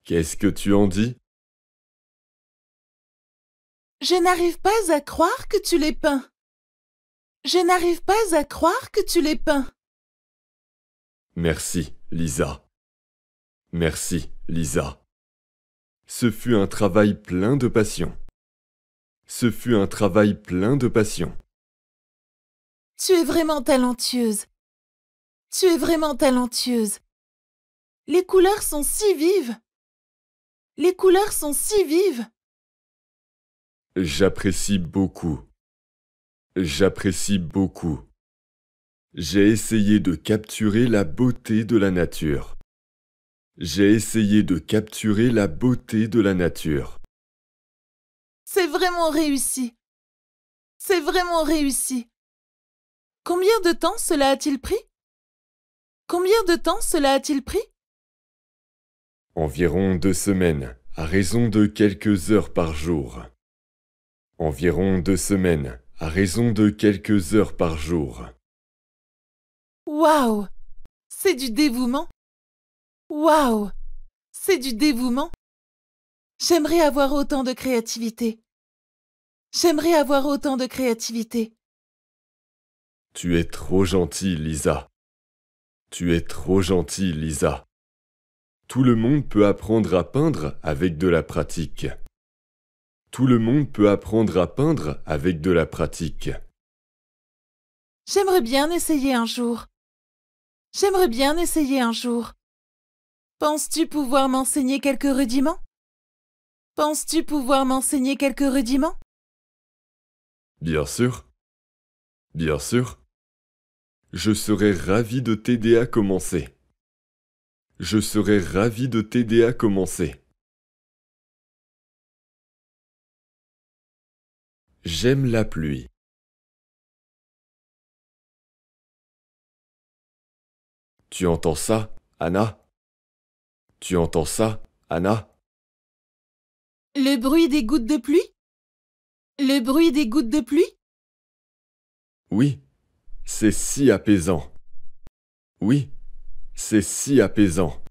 Qu'est-ce que tu en dis? Je n'arrive pas à croire que tu l'aies peint. Je n'arrive pas à croire que tu l'aies peint. Merci, Lisa. Merci, Lisa. Ce fut un travail plein de passion. Ce fut un travail plein de passion. Tu es vraiment talentueuse. Tu es vraiment talentueuse. Les couleurs sont si vives. Les couleurs sont si vives. J'apprécie beaucoup. J'apprécie beaucoup. J'ai essayé de capturer la beauté de la nature. J'ai essayé de capturer la beauté de la nature. C'est vraiment réussi. C'est vraiment réussi. Combien de temps cela a-t-il pris? Combien de temps cela a-t-il pris? Environ 2 semaines, à raison de quelques heures par jour. Environ 2 semaines, à raison de quelques heures par jour. Waouh! C'est du dévouement. Waouh! C'est du dévouement. J'aimerais avoir autant de créativité. J'aimerais avoir autant de créativité. Tu es trop gentille, Lisa. Tu es trop gentille, Lisa. Tout le monde peut apprendre à peindre avec de la pratique. Tout le monde peut apprendre à peindre avec de la pratique. J'aimerais bien essayer un jour. J'aimerais bien essayer un jour. Penses-tu pouvoir m'enseigner quelques rudiments? Penses-tu pouvoir m'enseigner quelques rudiments? Bien sûr. Bien sûr. Je serais ravi de t'aider à commencer. Je serais ravi de t'aider à commencer. J'aime la pluie. Tu entends ça, Anna? Tu entends ça, Anna? Le bruit des gouttes de pluie? Le bruit des gouttes de pluie? Oui, c'est si apaisant. Oui, c'est si apaisant.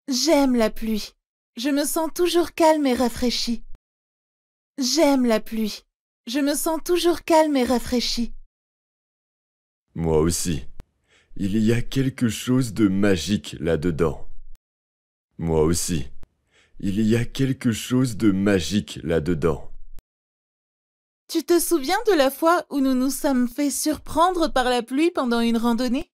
J'aime la pluie. Je me sens toujours calme et rafraîchie. J'aime la pluie. Je me sens toujours calme et rafraîchie. Moi aussi. Il y a quelque chose de magique là-dedans. Moi aussi. Il y a quelque chose de magique là-dedans. Tu te souviens de la fois où nous nous sommes fait surprendre par la pluie pendant une randonnée?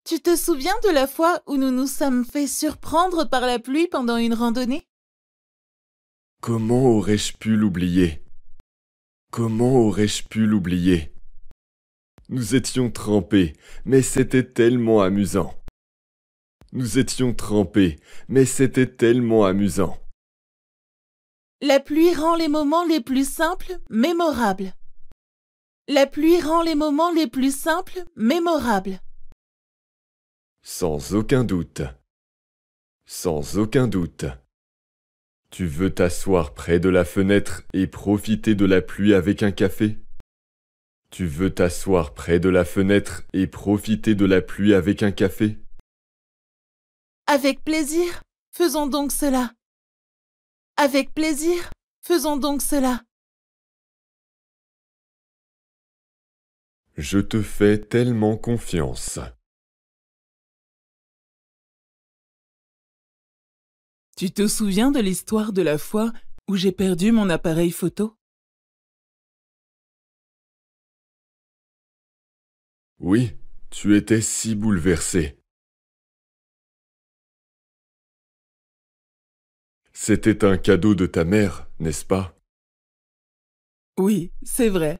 Tu te souviens de la fois où nous nous sommes fait surprendre par la pluie pendant une randonnée? Comment aurais-je pu l'oublier? Comment aurais-je pu l'oublier? Nous étions trempés, mais c'était tellement amusant. Nous étions trempés, mais c'était tellement amusant. La pluie rend les moments les plus simples mémorables. La pluie rend les moments les plus simples mémorables. Sans aucun doute. Sans aucun doute. Tu veux t'asseoir près de la fenêtre et profiter de la pluie avec un café? Tu veux t'asseoir près de la fenêtre et profiter de la pluie avec un café? Avec plaisir, faisons donc cela. Avec plaisir, faisons donc cela. Je te fais tellement confiance. Tu te souviens de l'histoire de la fois où j'ai perdu mon appareil photo? Oui, tu étais si bouleversé. C'était un cadeau de ta mère, n'est-ce pas? Oui, c'est vrai.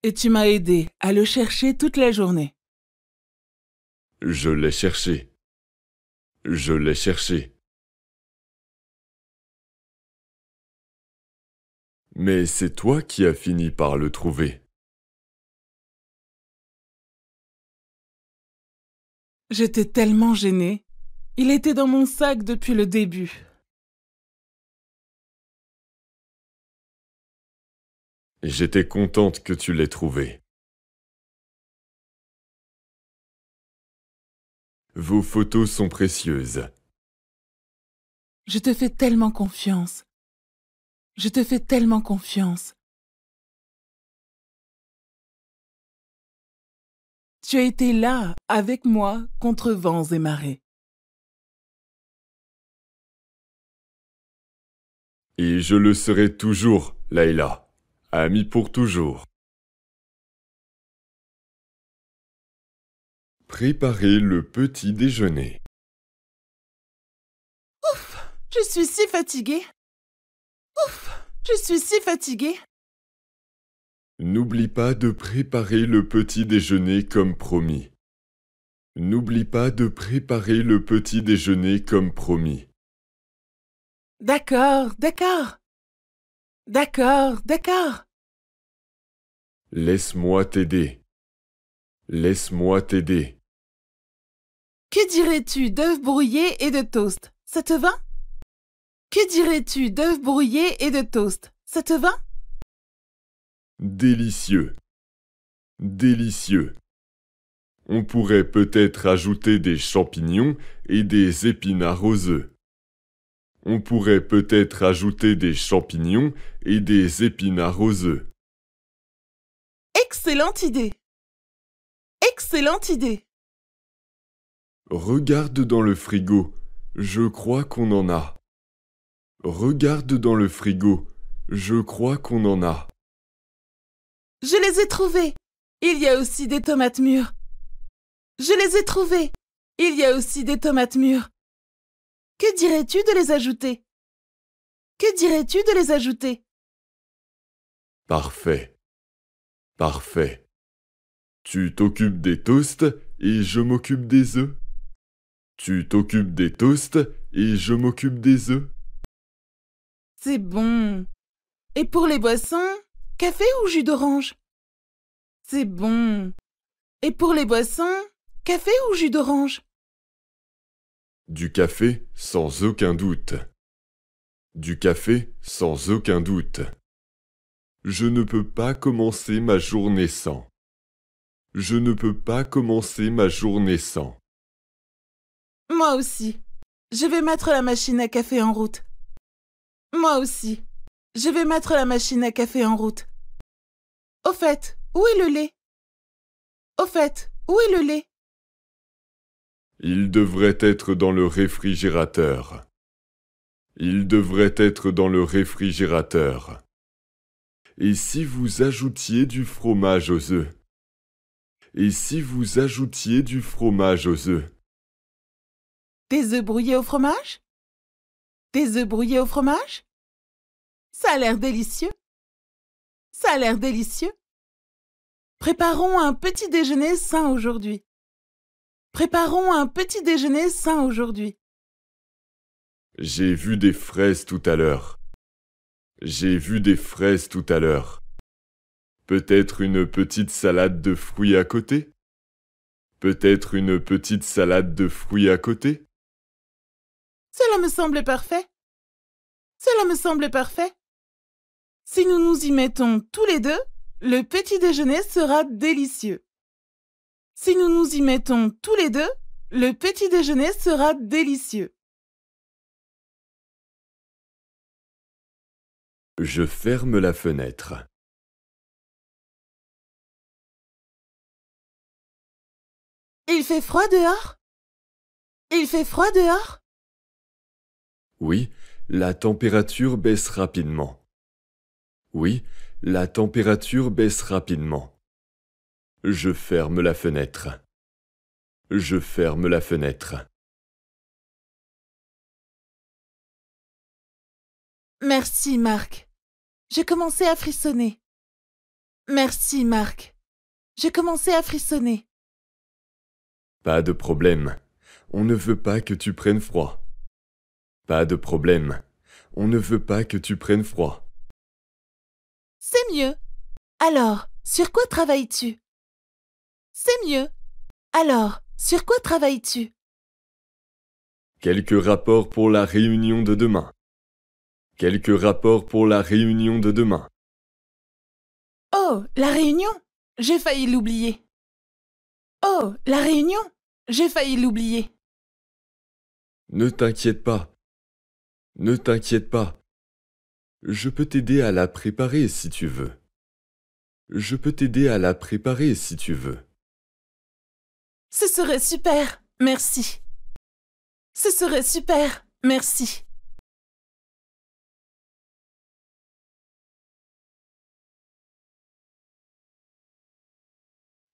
Et tu m'as aidé à le chercher toute la journée. Je l'ai cherché. Je l'ai cherché. Mais c'est toi qui as fini par le trouver. J'étais tellement gênée. Il était dans mon sac depuis le début. J'étais contente que tu l'aies trouvé. Vos photos sont précieuses. Je te fais tellement confiance. Je te fais tellement confiance. Tu as été là, avec moi, contre vents et marées. Et je le serai toujours, Layla. Ami pour toujours. Préparez le petit déjeuner. Je suis si fatiguée. Ouf, je suis si fatiguée. N'oublie pas de préparer le petit déjeuner comme promis. N'oublie pas de préparer le petit déjeuner comme promis. D'accord, d'accord. D'accord, d'accord. Laisse-moi t'aider. Laisse-moi t'aider. Que dirais-tu d'œufs brouillés et de toast? Ça te va? Que dirais-tu d'œufs brouillés et de toast? Ça te va? Délicieux. Délicieux. On pourrait peut-être ajouter des champignons et des épinards aux œufs. On pourrait peut-être ajouter des champignons et des épinards aux œufs. Excellente idée. Excellente idée. Regarde dans le frigo, je crois qu'on en a. Regarde dans le frigo, je crois qu'on en a. Je les ai trouvés. Il y a aussi des tomates mûres. Je les ai trouvés. Il y a aussi des tomates mûres. Que dirais-tu de les ajouter? Que dirais-tu de les ajouter? Parfait. Parfait. Tu t'occupes des toasts et je m'occupe des œufs. Tu t'occupes des toasts et je m'occupe des œufs. C'est bon. Et pour les boissons, café ou jus d'orange? C'est bon. Et pour les boissons, café ou jus d'orange? Du café sans aucun doute. Du café sans aucun doute. Je ne peux pas commencer ma journée sans. Je ne peux pas commencer ma journée sans. Moi aussi. Je vais mettre la machine à café en route. Moi aussi. Je vais mettre la machine à café en route. Au fait, où est le lait? Au fait, où est le lait? Il devrait être dans le réfrigérateur. Il devrait être dans le réfrigérateur. Et si vous ajoutiez du fromage aux œufs? Et si vous ajoutiez du fromage aux œufs? Des œufs brouillés au fromage? Des œufs brouillés au fromage? Ça a l'air délicieux. Ça a l'air délicieux. Préparons un petit déjeuner sain aujourd'hui. Préparons un petit déjeuner sain aujourd'hui. J'ai vu des fraises tout à l'heure. J'ai vu des fraises tout à l'heure. Peut-être une petite salade de fruits à côté? Peut-être une petite salade de fruits à côté? Cela me semble parfait. Cela me semble parfait. Si nous nous y mettons tous les deux, le petit déjeuner sera délicieux. Si nous nous y mettons tous les deux, le petit déjeuner sera délicieux. Je ferme la fenêtre. Il fait froid dehors? Il fait froid dehors? Oui, la température baisse rapidement. Oui, la température baisse rapidement. Je ferme la fenêtre. Je ferme la fenêtre. Merci, Marc. J'ai commencé à frissonner. Merci, Marc. J'ai commencé à frissonner. Pas de problème. On ne veut pas que tu prennes froid. Pas de problème. On ne veut pas que tu prennes froid. C'est mieux. Alors, sur quoi travailles-tu? C'est mieux. Alors, sur quoi travailles-tu? Quelques rapports pour la réunion de demain. Quelques rapports pour la réunion de demain. Oh, la réunion? J'ai failli l'oublier. Oh, la réunion? J'ai failli l'oublier. Ne t'inquiète pas. Ne t'inquiète pas. Je peux t'aider à la préparer si tu veux. Je peux t'aider à la préparer si tu veux. Ce serait super, merci. Ce serait super, merci.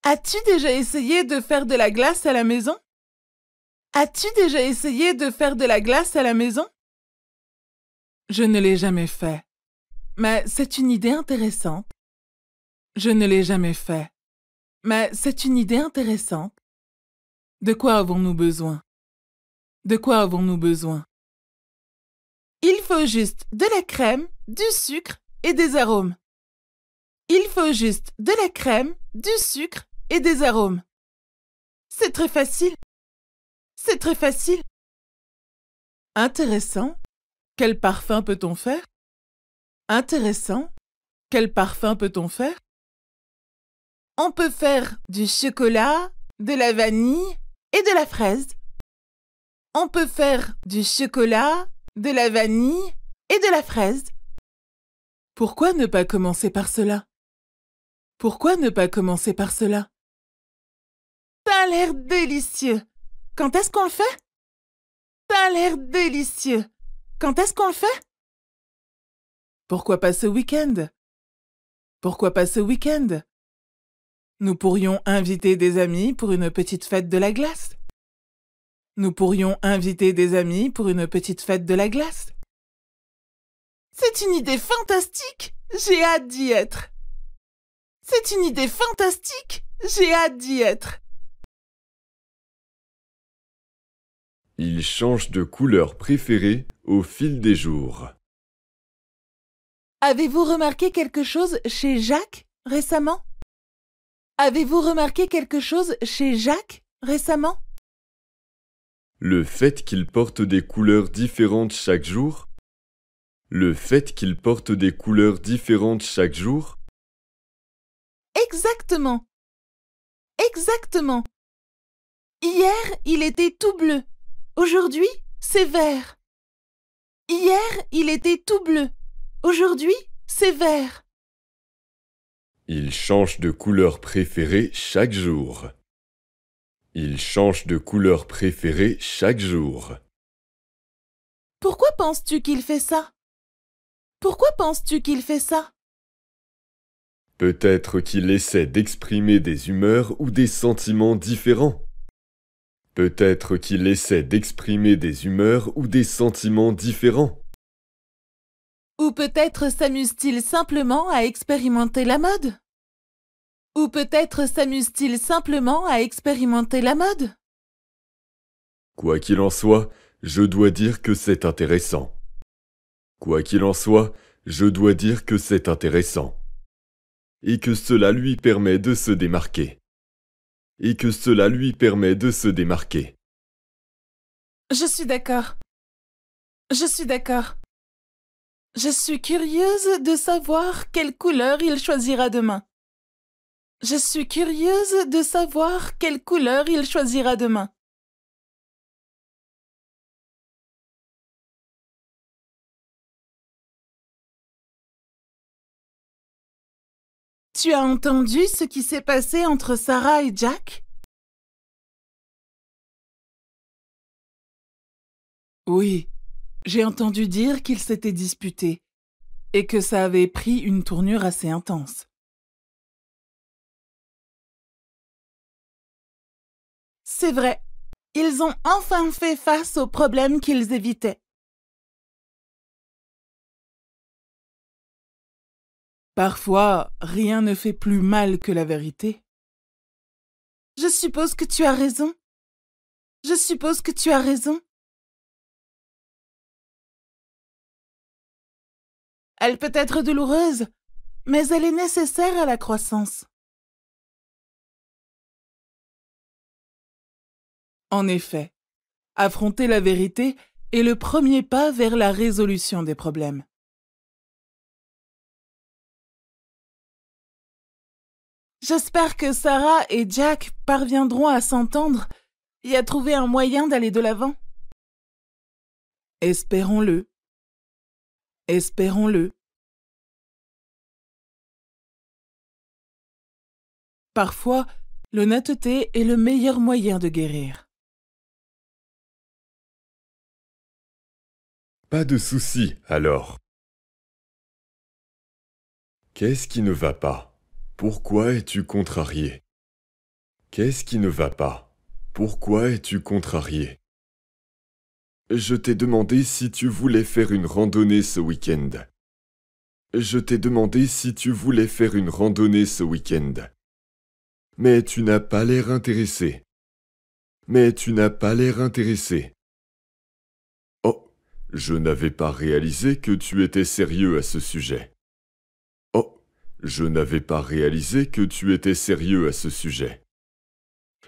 As-tu déjà essayé de faire de la glace à la maison? As-tu déjà essayé de faire de la glace à la maison? Je ne l'ai jamais fait, mais c'est une idée intéressante. Je ne l'ai jamais fait, mais c'est une idée intéressante. De quoi avons-nous besoin? De quoi avons-nous besoin? Il faut juste de la crème, du sucre et des arômes. Il faut juste de la crème, du sucre et des arômes. C'est très facile. C'est très facile. Intéressant. Quel parfum peut-on faire? Intéressant. Quel parfum peut-on faire? On peut faire du chocolat, de la vanille et de la fraise. On peut faire du chocolat, de la vanille et de la fraise. Pourquoi ne pas commencer par cela? Pourquoi ne pas commencer par cela? Ça a l'air délicieux. Quand est-ce qu'on le fait? Ça a l'air délicieux. Quand est-ce qu'on le fait? Pourquoi pas ce week-end? Pourquoi pas ce week-end? Nous pourrions inviter des amis pour une petite fête de la glace. Nous pourrions inviter des amis pour une petite fête de la glace. C'est une idée fantastique. J'ai hâte d'y être. C'est une idée fantastique. J'ai hâte d'y être. Il change de couleur préférée au fil des jours. Avez-vous remarqué quelque chose chez Jacques récemment? Avez-vous remarqué quelque chose chez Jacques récemment? Le fait qu'il porte des couleurs différentes chaque jour. Le fait qu'il porte des couleurs différentes chaque jour. Exactement. Exactement. Hier, il était tout bleu. Aujourd'hui, c'est vert. Hier, il était tout bleu. Aujourd'hui, c'est vert. Il change de couleur préférée chaque jour. Il change de couleur préférée chaque jour. Pourquoi penses-tu qu'il fait ça? Pourquoi penses-tu qu'il fait ça? Peut-être qu'il essaie d'exprimer des humeurs ou des sentiments différents. Peut-être qu'il essaie d'exprimer des humeurs ou des sentiments différents. Ou peut-être s'amuse-t-il simplement à expérimenter la mode? Ou peut-être s'amuse-t-il simplement à expérimenter la mode? Quoi qu'il en soit, je dois dire que c'est intéressant. Quoi qu'il en soit, je dois dire que c'est intéressant. Et que cela lui permet de se démarquer. Et que cela lui permet de se démarquer. Je suis d'accord. Je suis d'accord. Je suis curieuse de savoir quelle couleur il choisira demain. Je suis curieuse de savoir quelle couleur il choisira demain. Tu as entendu ce qui s'est passé entre Sarah et Jack? Oui, j'ai entendu dire qu'ils s'étaient disputés et que ça avait pris une tournure assez intense. C'est vrai. Ils ont enfin fait face aux problèmes qu'ils évitaient. Parfois, rien ne fait plus mal que la vérité. Je suppose que tu as raison. Je suppose que tu as raison. Elle peut être douloureuse, mais elle est nécessaire à la croissance. En effet, affronter la vérité est le premier pas vers la résolution des problèmes. J'espère que Sarah et Jack parviendront à s'entendre et à trouver un moyen d'aller de l'avant. Espérons-le. Espérons-le. Parfois, l'honnêteté est le meilleur moyen de guérir. Pas de souci, alors. Qu'est-ce qui ne va pas? Pourquoi es-tu contrarié? Qu'est-ce qui ne va pas? Pourquoi es-tu contrarié? Je t'ai demandé si tu voulais faire une randonnée ce week-end. Je t'ai demandé si tu voulais faire une randonnée ce week-end. Mais tu n'as pas l'air intéressé. Mais tu n'as pas l'air intéressé. Oh, je n'avais pas réalisé que tu étais sérieux à ce sujet. Oh, je n'avais pas réalisé que tu étais sérieux à ce sujet.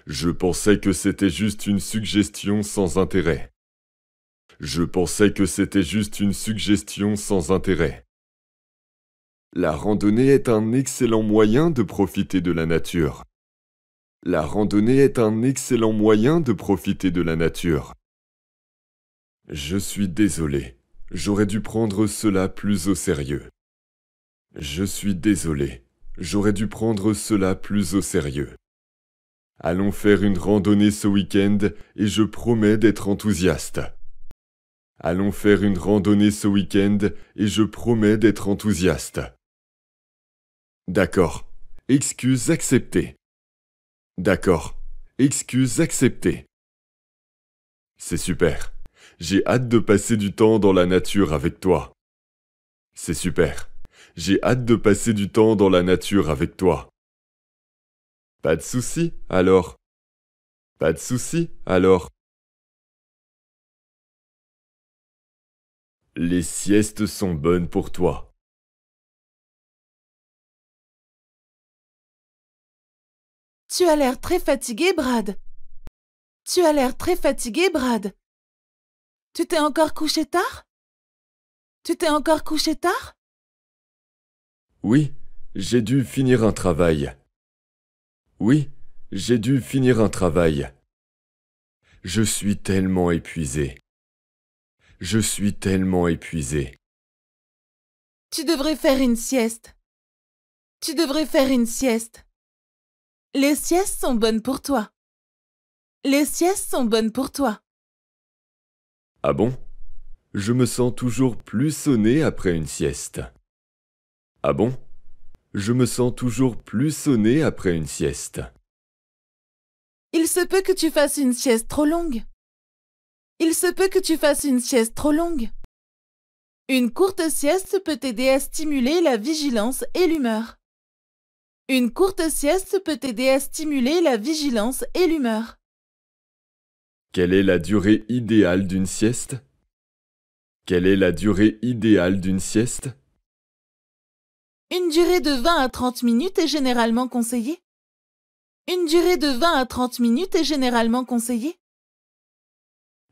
Je pensais que c'était juste une suggestion sans intérêt. Je pensais que c'était juste une suggestion sans intérêt. La randonnée est un excellent moyen de profiter de la nature. La randonnée est un excellent moyen de profiter de la nature. Je suis désolé. J'aurais dû prendre cela plus au sérieux. Je suis désolé. J'aurais dû prendre cela plus au sérieux. Allons faire une randonnée ce week-end et je promets d'être enthousiaste. Allons faire une randonnée ce week-end et je promets d'être enthousiaste. D'accord. Excuse acceptée. D'accord. Excuse acceptée. C'est super. J'ai hâte de passer du temps dans la nature avec toi. C'est super. J'ai hâte de passer du temps dans la nature avec toi. Pas de souci, alors. Pas de souci, alors. Les siestes sont bonnes pour toi. Tu as l'air très fatigué, Brad. Tu as l'air très fatigué, Brad. Tu t'es encore couché tard? Tu t'es encore couché tard? Oui, j'ai dû finir un travail. Oui, j'ai dû finir un travail. Je suis tellement épuisé. Je suis tellement épuisé. Tu devrais faire une sieste. Tu devrais faire une sieste. Les siestes sont bonnes pour toi. Les siestes sont bonnes pour toi. Ah bon? Je me sens toujours plus sonné après une sieste. Ah bon? Je me sens toujours plus sonné après une sieste. Il se peut que tu fasses une sieste trop longue. Il se peut que tu fasses une sieste trop longue. Une courte sieste peut t'aider à stimuler la vigilance et l'humeur. Une courte sieste peut t'aider à stimuler la vigilance et l'humeur. Quelle est la durée idéale d'une sieste? Quelle est la durée idéale d'une sieste? Une durée de 20 à 30 minutes est généralement conseillée. Une durée de 20 à 30 minutes est généralement conseillée.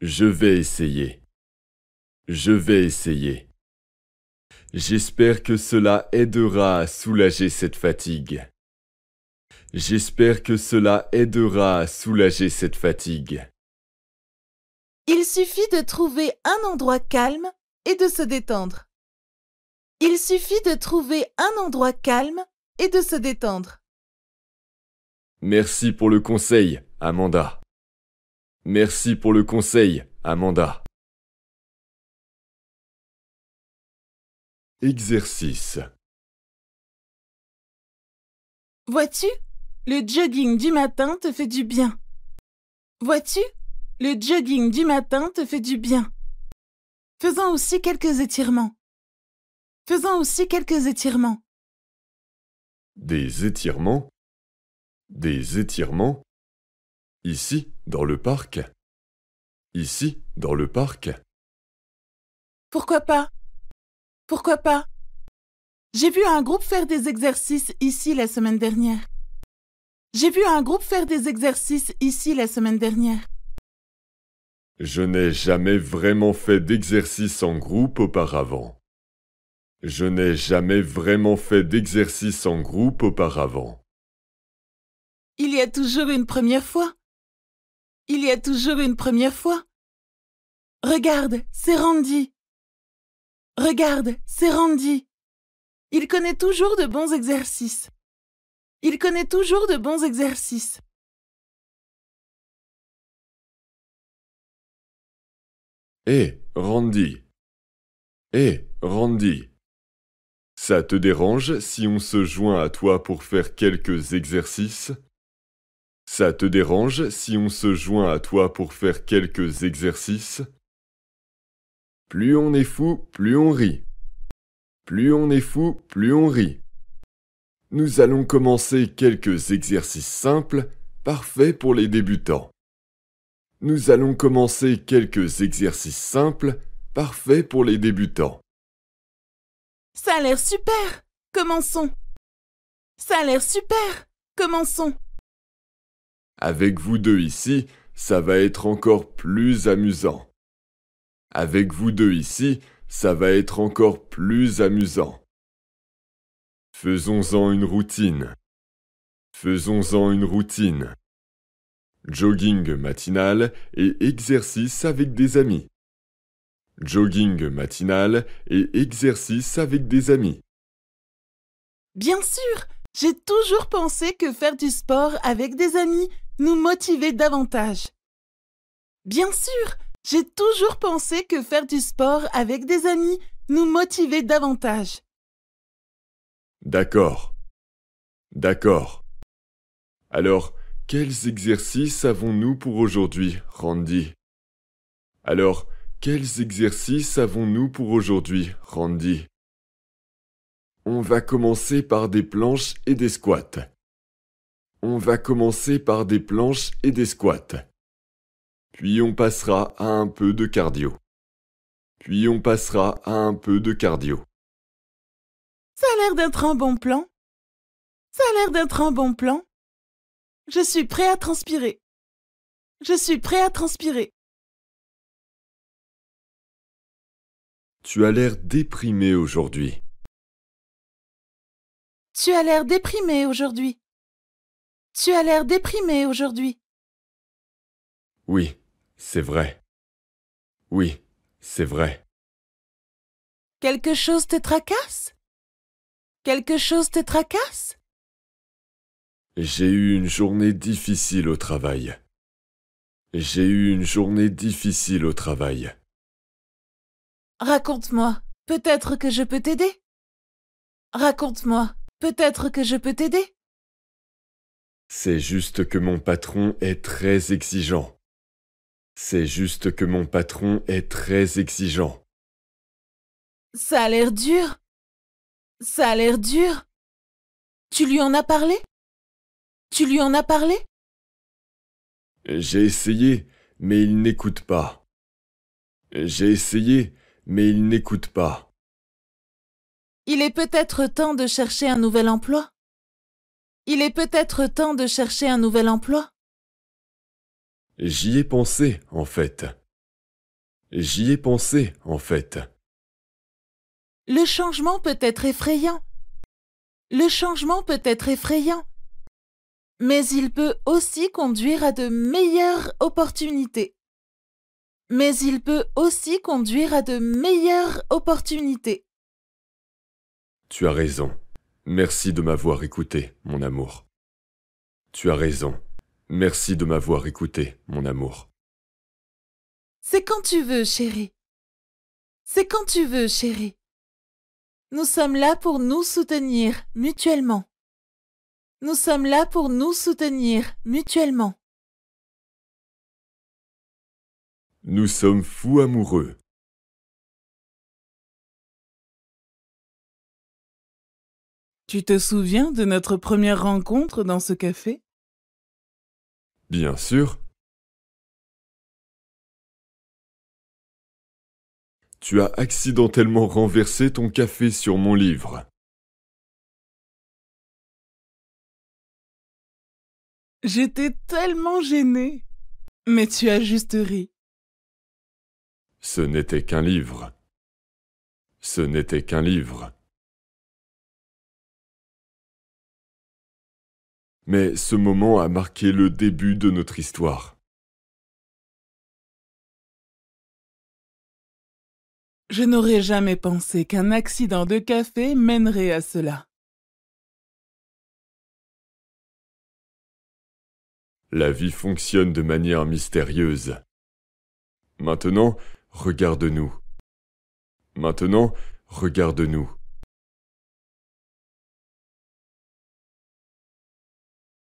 Je vais essayer. Je vais essayer. J'espère que cela aidera à soulager cette fatigue. J'espère que cela aidera à soulager cette fatigue. Il suffit de trouver un endroit calme et de se détendre. Il suffit de trouver un endroit calme et de se détendre. Merci pour le conseil, Amanda. Merci pour le conseil, Amanda. Exercice. Vois-tu, le jogging du matin te fait du bien. Vois-tu, le jogging du matin te fait du bien. Faisons aussi quelques étirements. Faisons aussi quelques étirements. Des étirements? Des étirements? Ici, dans le parc? Ici, dans le parc? Pourquoi pas? Pourquoi pas? J'ai vu un groupe faire des exercices ici la semaine dernière. J'ai vu un groupe faire des exercices ici la semaine dernière. Je n'ai jamais vraiment fait d'exercice en groupe auparavant. Je n'ai jamais vraiment fait d'exercice en groupe auparavant. Il y a toujours une première fois. Il y a toujours une première fois. Regarde, c'est Randy. Regarde, c'est Randy. Il connaît toujours de bons exercices. Il connaît toujours de bons exercices. Hé, Randy. Hé, Randy. Ça te dérange si on se joint à toi pour faire quelques exercices? Ça te dérange si on se joint à toi pour faire quelques exercices? Plus on est fou, plus on rit. Plus on est fou, plus on rit. Nous allons commencer quelques exercices simples, parfaits pour les débutants. Nous allons commencer quelques exercices simples, parfaits pour les débutants. Ça a l'air super. Commençons. Ça a l'air super. Commençons. Avec vous deux ici, ça va être encore plus amusant. Avec vous deux ici, ça va être encore plus amusant. Faisons-en une routine. Faisons-en une routine. Jogging matinal et exercice avec des amis. Jogging matinal et exercice avec des amis. Bien sûr, j'ai toujours pensé que faire du sport avec des amis nous motivait davantage. Bien sûr, j'ai toujours pensé que faire du sport avec des amis nous motivait davantage. D'accord. D'accord. Alors, quels exercices avons-nous pour aujourd'hui, Randy? Alors, quels exercices avons-nous pour aujourd'hui, Randy? On va commencer par des planches et des squats. On va commencer par des planches et des squats. Puis on passera à un peu de cardio. Puis on passera à un peu de cardio. Ça a l'air d'être un bon plan. Ça a l'air d'être un bon plan. Je suis prêt à transpirer. Je suis prêt à transpirer. Tu as l'air déprimé aujourd'hui. Tu as l'air déprimé aujourd'hui. Tu as l'air déprimé aujourd'hui. Oui, c'est vrai. Oui, c'est vrai. Quelque chose te tracasse? Quelque chose te tracasse? J'ai eu une journée difficile au travail. J'ai eu une journée difficile au travail. Raconte-moi, peut-être que je peux t'aider. Raconte-moi, peut-être que je peux t'aider. C'est juste que mon patron est très exigeant. C'est juste que mon patron est très exigeant. Ça a l'air dur. Ça a l'air dur. Tu lui en as parlé? Tu lui en as parlé? J'ai essayé, mais il n'écoute pas. J'ai essayé, mais il n'écoute pas. Il est peut-être temps de chercher un nouvel emploi. Il est peut-être temps de chercher un nouvel emploi. J'y ai pensé, en fait. J'y ai pensé, en fait. Le changement peut être effrayant. Le changement peut être effrayant. Mais il peut aussi conduire à de meilleures opportunités. Mais il peut aussi conduire à de meilleures opportunités. Tu as raison. Merci de m'avoir écouté, mon amour. Tu as raison. Merci de m'avoir écouté, mon amour. C'est quand tu veux, chérie. C'est quand tu veux, chérie. Nous sommes là pour nous soutenir mutuellement. Nous sommes là pour nous soutenir mutuellement. Nous sommes fous amoureux. Tu te souviens de notre première rencontre dans ce café? Bien sûr. Tu as accidentellement renversé ton café sur mon livre. J'étais tellement gênée. Mais tu as juste ri. Ce n'était qu'un livre. Ce n'était qu'un livre. Mais ce moment a marqué le début de notre histoire. Je n'aurais jamais pensé qu'un accident de café mènerait à cela. La vie fonctionne de manière mystérieuse. Maintenant, regarde-nous. Maintenant, regarde-nous.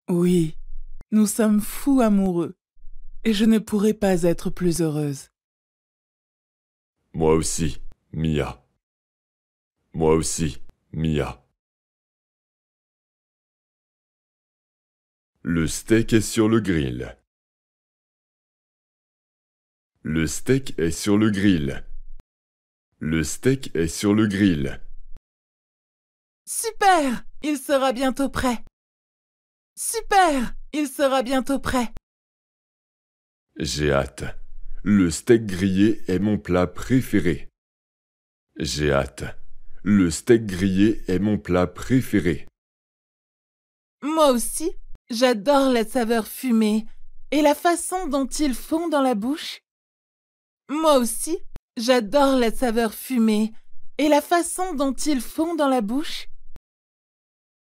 Oui, nous sommes fous amoureux, et je ne pourrais pas être plus heureuse. Moi aussi, Mia. Moi aussi, Mia. Le steak est sur le grill. Le steak est sur le grill. Le steak est sur le grill. Super! Il sera bientôt prêt. Super! Il sera bientôt prêt. J'ai hâte. Le steak grillé est mon plat préféré. J'ai hâte. Le steak grillé est mon plat préféré. Moi aussi, j'adore la saveur fumée et la façon dont il fond dans la bouche. Moi aussi, j'adore la saveur fumée et la façon dont il fond dans la bouche.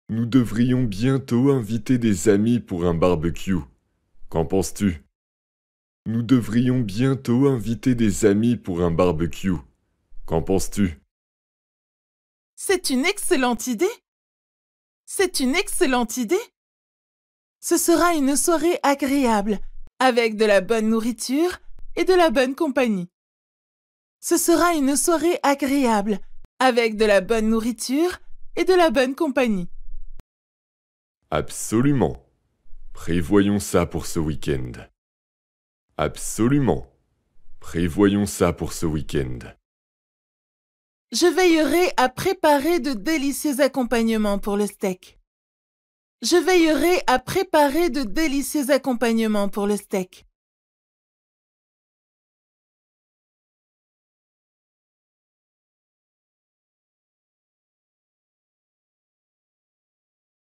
Nous devrions bientôt inviter des amis pour un barbecue. Qu'en penses-tu? Nous devrions bientôt inviter des amis pour un barbecue. Qu'en penses-tu? C'est une excellente idée. C'est une excellente idée. Ce sera une soirée agréable, avec de la bonne nourriture et de la bonne compagnie. Ce sera une soirée agréable, avec de la bonne nourriture et de la bonne compagnie. Absolument. Prévoyons ça pour ce week-end. Absolument. Prévoyons ça pour ce week-end. Je veillerai à préparer de délicieux accompagnements pour le steak. Je veillerai à préparer de délicieux accompagnements pour le steak.